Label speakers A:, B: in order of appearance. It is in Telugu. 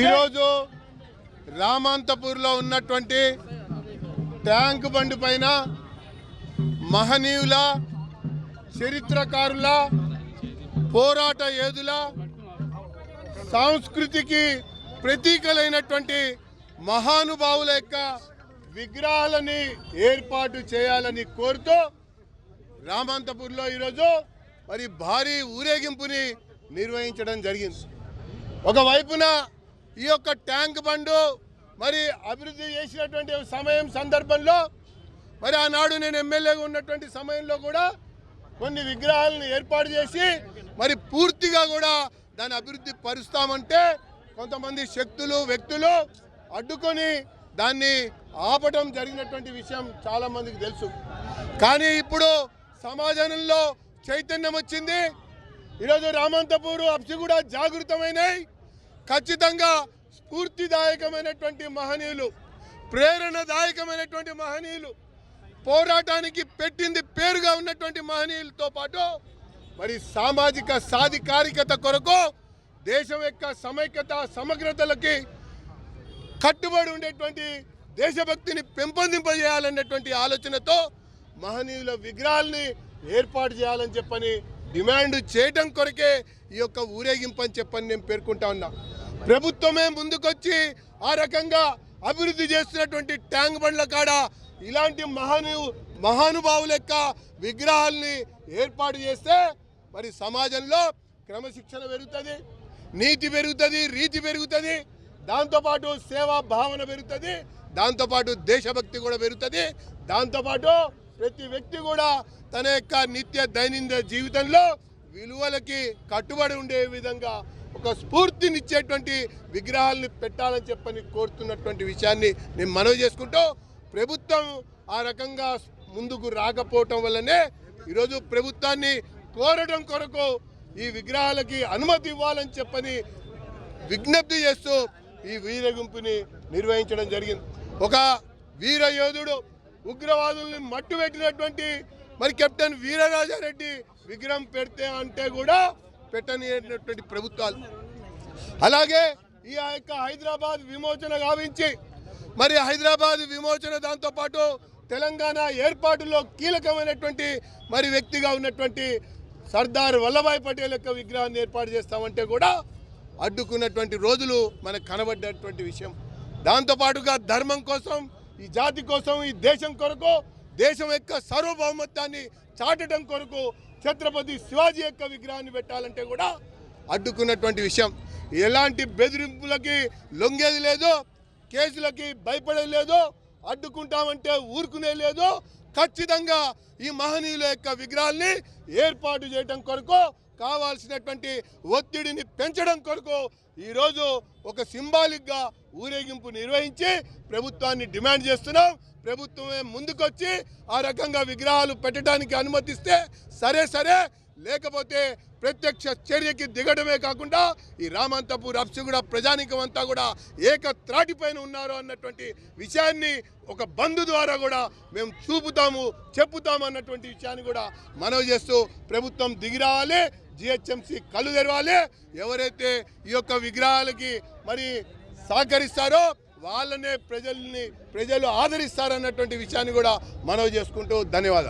A: ఈరోజు రామాంతపూర్లో ఉన్నటువంటి ట్యాంక్ బండి పైన మహనీయుల, చరిత్రకారుల, పోరాట యోధుల, సంస్కృతికి ప్రతీకలైనటువంటి మహానుభావుల యొక్క విగ్రహాలని ఏర్పాటు చేయాలని కోరుతూ రామాంతపూర్లో ఈరోజు మరి భారీ ఊరేగింపుని నిర్వహించడం జరిగింది. ఒకవైపున ఈ యొక్క ట్యాంక్ బండు మరి అభివృద్ధి చేసినటువంటి సందర్భంలో మరి ఆనాడు నేను ఎమ్మెల్యేగా ఉన్నటువంటి సమయంలో కూడా కొన్ని విగ్రహాలను ఏర్పాటు చేసి మరి పూర్తిగా కూడా దాన్ని అభివృద్ధి పరుస్తామంటే కొంతమంది శక్తులు, వ్యక్తులు అడ్డుకొని దాన్ని ఆపటం జరిగినటువంటి విషయం చాలా మందికి తెలుసు. కానీ ఇప్పుడు సమాజంలో చైతన్యం వచ్చింది. ఈరోజు రామాంతపూర్, అప్సిగూడ జాగృతమైనవి. ఖచ్చితంగా స్ఫూర్తిదాయకమైనటువంటి మహనీయులు, ప్రేరణదాయకమైనటువంటి మహనీయులు, పోరాటానికి పెట్టింది పేరుగా ఉన్నటువంటి మహనీయులతో పాటు మరి సామాజిక సాధికారికత కొరకు దేశం యొక్క సమైక్యత, సమగ్రతలకి కట్టుబడి ఉండేటువంటి దేశభక్తిని పెంపొందింపజేయాలన్నటువంటి ఆలోచనతో మహనీయుల విగ్రహాలని ఏర్పాటు చేయాలని చెప్పని డిమాండ్ చేయడం కొరకే ఈ యొక్క ఊరేగింపు అని చెప్పని నేను పేర్కొంటా ఉన్నా. ప్రభుత్వమే ముందుకొచ్చి ఆ రకంగా అభివృద్ధి చేస్తున్నటువంటి ట్యాంక్ బండ్ల కాడ ఇలాంటి మహానుభావుల యొక్క విగ్రహాలని ఏర్పాటు చేస్తే మరి సమాజంలో క్రమశిక్షణ పెరుగుతుంది, నీతి పెరుగుతుంది, రీతి పెరుగుతుంది, దాంతోపాటు సేవా భావన పెరుగుతుంది, దాంతోపాటు దేశభక్తి కూడా పెరుగుతుంది, దాంతోపాటు ప్రతి వ్యక్తి కూడా తన యొక్క నిత్య దైనందిన జీవితంలో విలువలకి కట్టుబడి ఉండే విధంగా ఒక స్ఫూర్తినిచ్చేటువంటి విగ్రహాలని పెట్టాలని చెప్పని కోరుతున్నటువంటి విషయాన్ని నేను మనవి చేసుకుంటూ, ప్రభుత్వం ఆ రకంగా ముందుకు రాకపోవటం వల్లనే ఈరోజు ప్రభుత్వాన్ని కోరడం కొరకు ఈ విగ్రహాలకి అనుమతి ఇవ్వాలని చెప్పని విజ్ఞప్తి చేస్తూ ఈ వీరగింపుని నిర్వహించడం జరిగింది. ఒక వీర యోధుడు, ఉగ్రవాదుల్ని మట్టుపెట్టినటువంటి మరి కెప్టెన్ వీరరాజారెడ్డి విగ్రహం పెడితే అంటే కూడా పెట్టనిటువంటి ప్రభుత్వాలు, అలాగే ఈ యొక్క హైదరాబాద్ విమోచన గావించి మరి హైదరాబాద్ విమోచన, దాంతోపాటు తెలంగాణ ఏర్పాటులో కీలకమైనటువంటి మరి వ్యక్తిగా ఉన్నటువంటి సర్దార్ వల్లభాయ్ పటేల్ యొక్క విగ్రహాన్ని ఏర్పాటు చేస్తామంటే కూడా అడ్డుకున్నటువంటి రోజులు మనకు కనబడ్డటువంటి విషయం. దాంతోపాటుగా ధర్మం కోసం, ఈ జాతి కోసం, ఈ దేశం కొరకు, దేశం యొక్క సార్వభౌమత్వాన్ని చాటడం కొరకు ఛత్రపతి శివాజీ యొక్క విగ్రహాన్ని పెట్టాలంటే కూడా అడ్డుకున్నటువంటి విషయం. ఎలాంటి బెదిరింపులకి లొంగేది లేదు, కేసులకి భయపడేది లేదు, అడ్డుకుంటామంటే ఊరుకునే లేదు. ఖచ్చితంగా ఈ మహనీయుల యొక్క విగ్రహాల్ని ఏర్పాటు చేయడం కొరకు కావాల్సినటువంటి ఒత్తిడిని పెంచడం కొరకు ఈరోజు ఒక సింబాలిక్గా ఊరేగింపు నిర్వహించి ప్రభుత్వాన్ని డిమాండ్ చేస్తున్నాం. ప్రభుత్వమే ముందుకొచ్చి ఆ రకంగా విగ్రహాలు పెట్టడానికి అనుమతిస్తే సరే, లేకపోతే ప్రత్యక్ష చర్యకి దిగడమే కాకుండా ఈ రామాంతపూర్, అప్సిగూడ ప్రజానీకం అంతా కూడా ఏకత్రాటిపైన ఉన్నారు అన్నటువంటి విషయాన్ని ఒక బంధు ద్వారా కూడా మేము చెప్పుతాము అన్నటువంటి విషయాన్ని కూడా మనవి చేస్తూ ప్రభుత్వం దిగి రావాలి, జిహెచ్ఎంసీ కళ్ళు తెరవాలి. ఎవరైతే ఈ యొక్క విగ్రహాలకి మరి సహకరిస్తారో వాళ్ళనే ప్రజలు ఆదరిస్తారన్నటువంటి విషయాన్ని కూడా మనవి చేసుకుంటూ ధన్యవాదాలు.